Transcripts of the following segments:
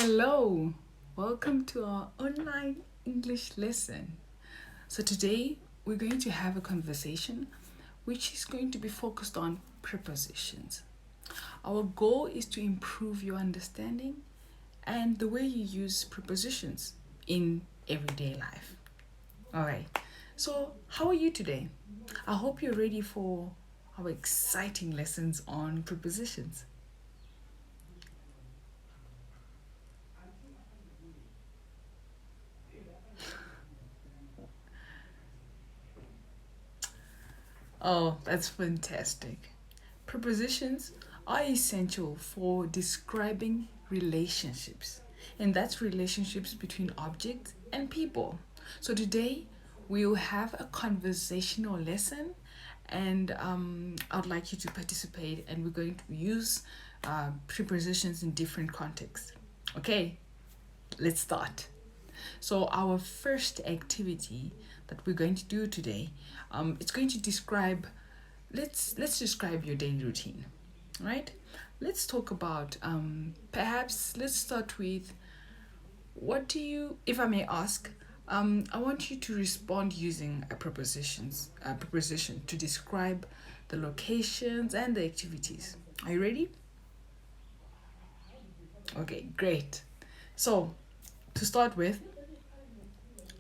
Hello, welcome to our online English lesson. So, today we're going to have a conversation which is going to be focused on prepositions. Our goal is to improve your understanding and the way you use prepositions in everyday life. All right, so how are you today? I hope you're ready for our exciting lessons on prepositions. Oh, that's fantastic. Prepositions are essential for describing relationships, and that's relationships between objects and people. So today we'll have a conversational lesson, and I'd like you to participate, and we're going to use prepositions in different contexts. Okay, let's start. So our first activity that we're going to do today, it's going to describe. Let's describe your daily routine, right? Let's talk about perhaps let's start with what do you, if I may ask, I want you to respond using a preposition to describe the locations and the activities. Are you ready? Okay, great. So to start with,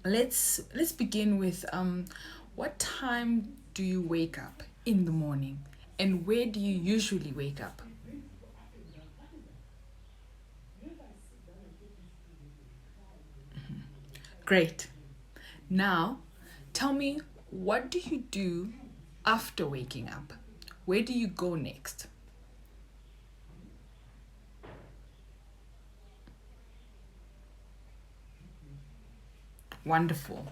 let's begin with what time do you wake up in the morning and where do you usually wake up? Great. Now, tell me, what do you do after waking up? Where do you go next? Wonderful.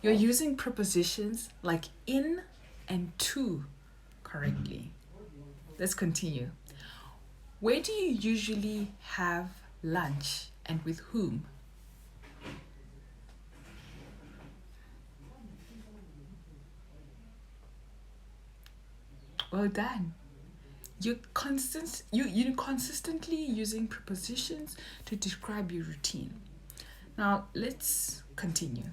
You're using prepositions like in and to correctly. Let's continue. Where do you usually have lunch and with whom? Well done. You're consistently using prepositions to describe your routine. Now let's continue.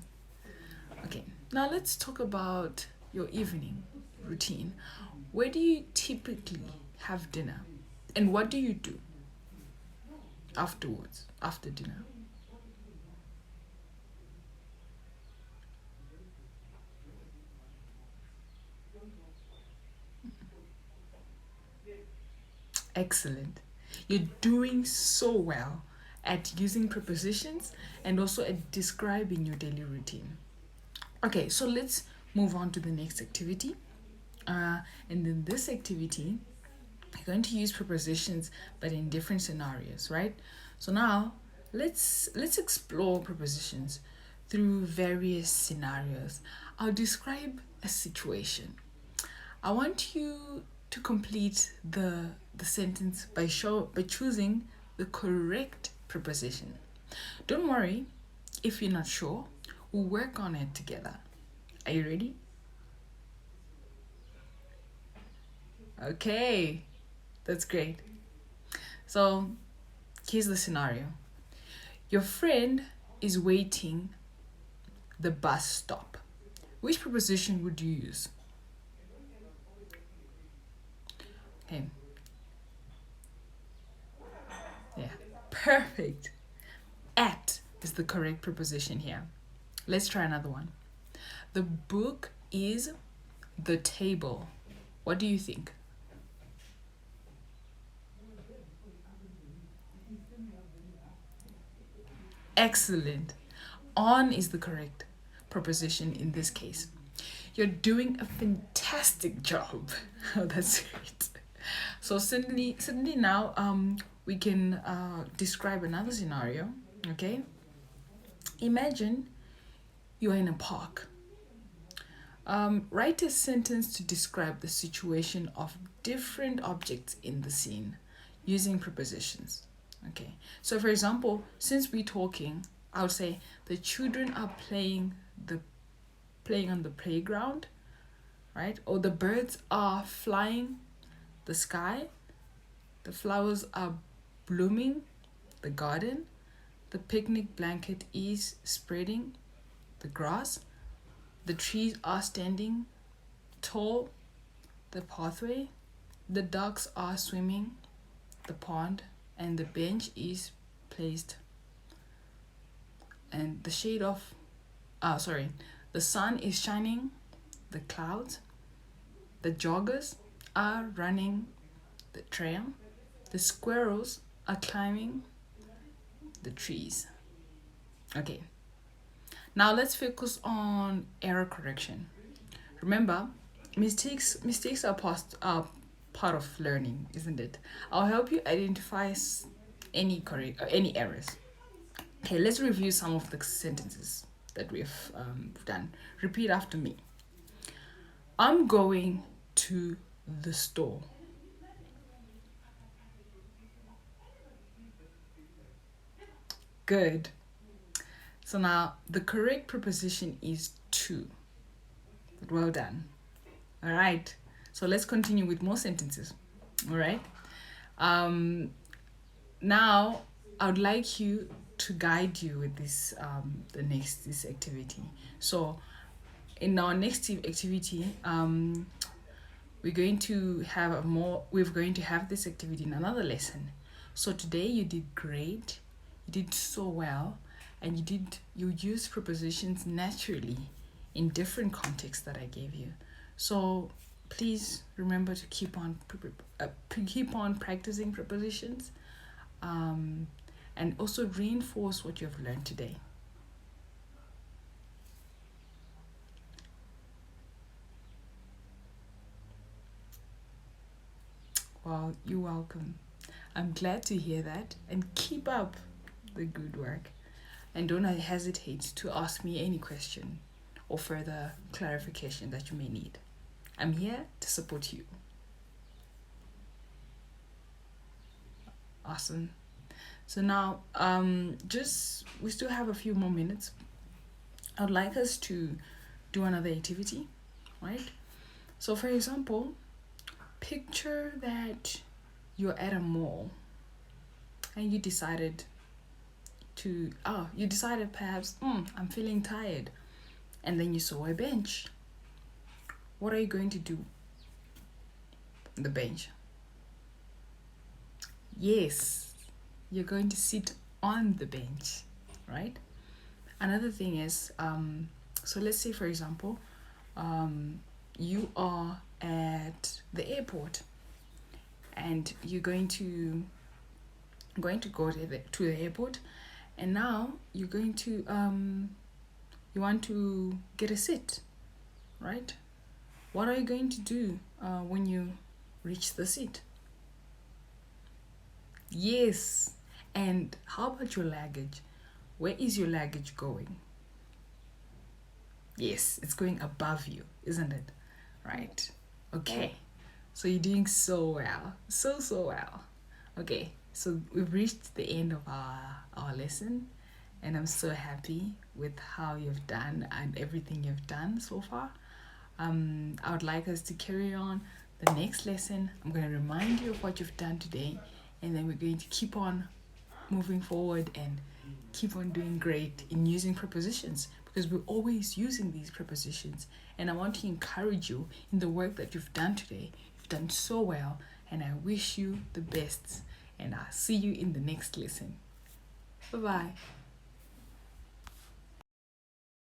Okay, now let's talk about your evening routine. Where do you typically have dinner? And what do you do afterwards, after dinner? Excellent. You're doing so well at using prepositions and also at describing your daily routine. Okay, so let's move on to the next activity. And in this activity, you're going to use prepositions but in different scenarios, right? So now let's explore prepositions through various scenarios. I'll describe a situation. I want you to complete the sentence by choosing the correct preposition. Don't worry if you're not sure. We'll work on it together. Are you ready? Okay, that's great. So here's the scenario. Your friend is waiting the bus stop. Which preposition would you use? Okay. Yeah. Perfect. At is the correct preposition here. Let's try another one. The book is the table. What do you think? Excellent. On is the correct preposition in this case. You're doing a fantastic job. Oh, that's great. So suddenly now we can describe another scenario. Okay. Imagine you're in a park. Write a sentence to describe the situation of different objects in the scene using prepositions. Okay. So for example, since we're talking, I would say the children are playing on the playground, right? Or the birds are flying the sky, the flowers are blooming, the garden, the picnic blanket is spreading the grass, the trees are standing tall, the pathway, the ducks are swimming, the pond, and the bench is placed. And the sun is shining, the clouds, the joggers are running the trail, the squirrels are climbing the trees. Okay, now let's focus on error correction. Remember, mistakes are part of learning, isn't it? I'll help you identify any errors. Okay, let's review some of the sentences that we've done. Repeat after me. I'm going to the store. Good. So now the correct preposition is to. Well done. All right. So let's continue with more sentences. All right. Now I would like you to guide you with this this activity. So in our next activity, we're going to have this activity in another lesson. So today you did great. You did so well, and you used prepositions naturally in different contexts that I gave you. So please remember to keep on practicing prepositions, and also reinforce what you've learned today. Well, you're welcome. I'm glad to hear that, and keep up the good work. And don't hesitate to ask me any question or further clarification that you may need. I'm here to support you. Awesome. So now, we still have a few more minutes. I'd like us to do another activity, right? So for example, picture that you're at a mall and you decided perhaps, I'm feeling tired, and then you saw a bench. What are you going to do on the bench? Yes, you're going to sit on the bench, right? Another thing is, so let's say for example, you are at the airport and you're going to go to the airport, and now you're going to you want to get a seat, right? What are you going to do when you reach the seat? Yes. And how about your luggage? Where is your luggage going? Yes, it's going above you, isn't it? Right. Okay. So you're doing so well. So well. Okay. So we've reached the end of our lesson, and I'm so happy with how you've done and everything you've done so far. I would like us to carry on the next lesson. I'm going to remind you of what you've done today, and then we're going to keep on moving forward and keep on doing great in using prepositions, because we're always using these prepositions. And I want to encourage you in the work that you've done today. You've done so well, and I wish you the best. And I'll see you in the next lesson. Bye-bye.